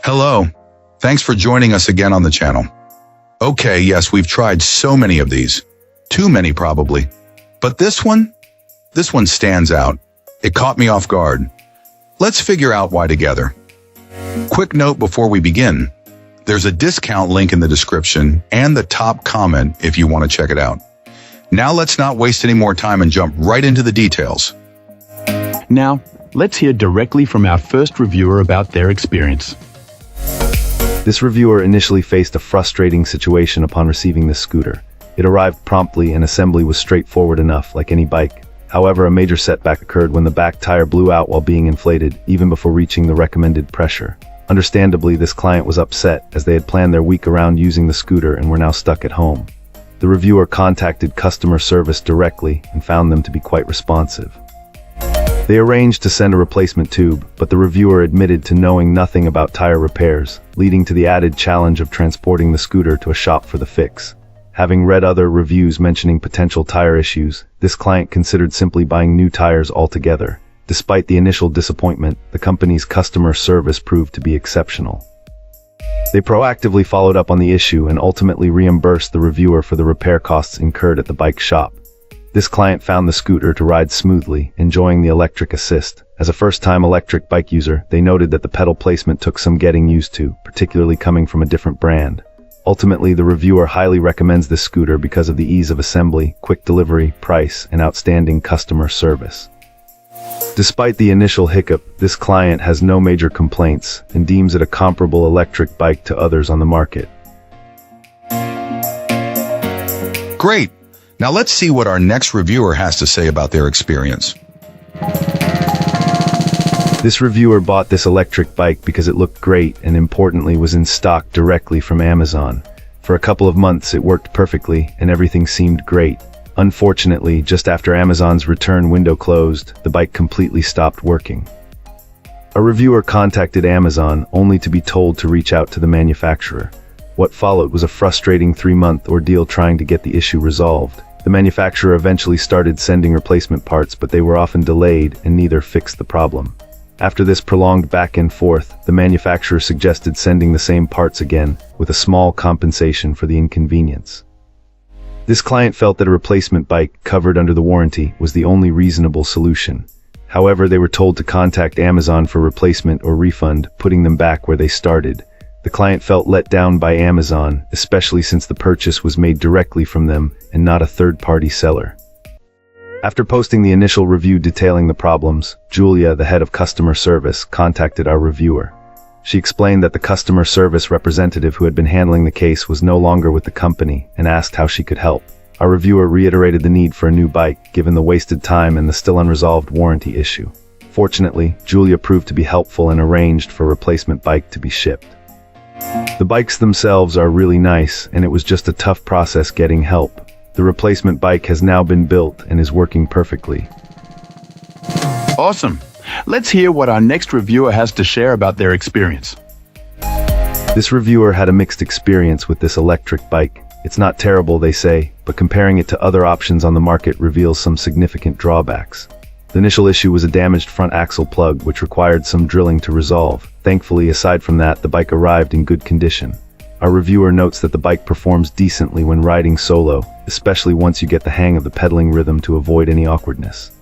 Hello. Thanks for joining us again on the channel. Okay, yes, we've tried so many of these. Too many probably. But this one stands out. It caught me off guard. Let's figure out why together. Quick note before we begin. There's a discount link in the description and the top comment if you want to check it out. Now let's not waste any more time and jump right into the details. Now, let's hear directly from our first reviewer about their experience. This reviewer initially faced a frustrating situation upon receiving this scooter. It arrived promptly and assembly was straightforward enough, like any bike. However, a major setback occurred when the back tire blew out while being inflated, even before reaching the recommended pressure. Understandably, this client was upset as they had planned their week around using the scooter and were now stuck at home. The reviewer contacted customer service directly and found them to be quite responsive. They arranged to send a replacement tube, but the reviewer admitted to knowing nothing about tire repairs, leading to the added challenge of transporting the scooter to a shop for the fix. Having read other reviews mentioning potential tire issues, this client considered simply buying new tires altogether. Despite the initial disappointment, the company's customer service proved to be exceptional. They proactively followed up on the issue and ultimately reimbursed the reviewer for the repair costs incurred at the bike shop. This client found the scooter to ride smoothly, enjoying the electric assist. As a first-time electric bike user, they noted that the pedal placement took some getting used to, particularly coming from a different brand. Ultimately, the reviewer highly recommends this scooter because of the ease of assembly, quick delivery, price, and outstanding customer service. Despite the initial hiccup, this client has no major complaints and deems it a comparable electric bike to others on the market. Great. Now let's see what our next reviewer has to say about their experience. This reviewer bought this electric bike because it looked great and importantly was in stock directly from Amazon. For a couple of months it worked perfectly and everything seemed great. Unfortunately, just after Amazon's return window closed, the bike completely stopped working. A reviewer contacted Amazon only to be told to reach out to the manufacturer. What followed was a frustrating 3-month ordeal trying to get the issue resolved. The manufacturer eventually started sending replacement parts, but they were often delayed and neither fixed the problem. After this prolonged back and forth, the manufacturer suggested sending the same parts again, with a small compensation for the inconvenience. This client felt that a replacement bike covered under the warranty was the only reasonable solution. However, they were told to contact Amazon for replacement or refund, putting them back where they started. The client felt let down by Amazon, especially since the purchase was made directly from them and not a third-party seller. After posting the initial review detailing the problems, Julia, the head of customer service, contacted our reviewer. She explained that the customer service representative who had been handling the case was no longer with the company and asked how she could help. Our reviewer reiterated the need for a new bike, given the wasted time and the still unresolved warranty issue. Fortunately, Julia proved to be helpful and arranged for a replacement bike to be shipped. The bikes themselves are really nice, and it was just a tough process getting help. The replacement bike has now been built and is working perfectly. Awesome. Let's hear what our next reviewer has to share about their experience. This reviewer had a mixed experience with this electric bike. It's not terrible, they say, but comparing it to other options on the market reveals some significant drawbacks. The initial issue was a damaged front axle plug, which required some drilling to resolve. Thankfully, aside from that, the bike arrived in good condition. Our reviewer notes that the bike performs decently when riding solo, especially once you get the hang of the pedaling rhythm to avoid any awkwardness.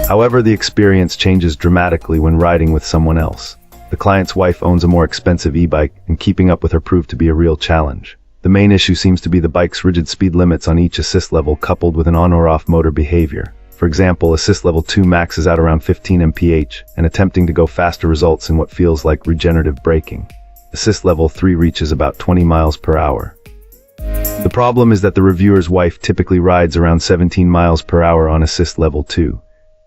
However, the experience changes dramatically when riding with someone else. The client's wife owns a more expensive e-bike, and keeping up with her proved to be a real challenge. The main issue seems to be the bike's rigid speed limits on each assist level coupled with an on or off motor behavior. For example, assist level 2 maxes out around 15 mph, and attempting to go faster results in what feels like regenerative braking. Assist level 3 reaches about 20 miles per hour. The problem is that the reviewer's wife typically rides around 17 miles per hour on assist level 2.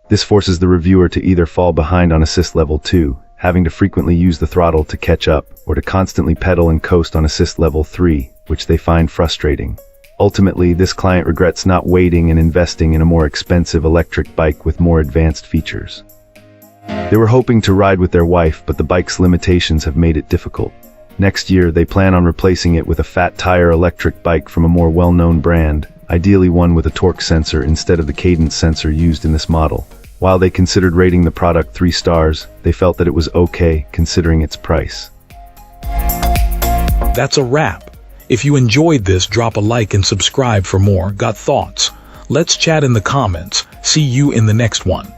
This forces the reviewer to either fall behind on assist level 2, having to frequently use the throttle to catch up, or to constantly pedal and coast on assist level 3, which they find frustrating. Ultimately, this client regrets not waiting and investing in a more expensive electric bike with more advanced features. They were hoping to ride with their wife, but the bike's limitations have made it difficult. Next year, they plan on replacing it with a fat tire electric bike from a more well-known brand, ideally one with a torque sensor instead of the cadence sensor used in this model. While they considered rating the product 3 stars, they felt that it was okay considering its price. That's a wrap. If you enjoyed this, drop a like and subscribe for more. Got thoughts? Let's chat in the comments. See you in the next one.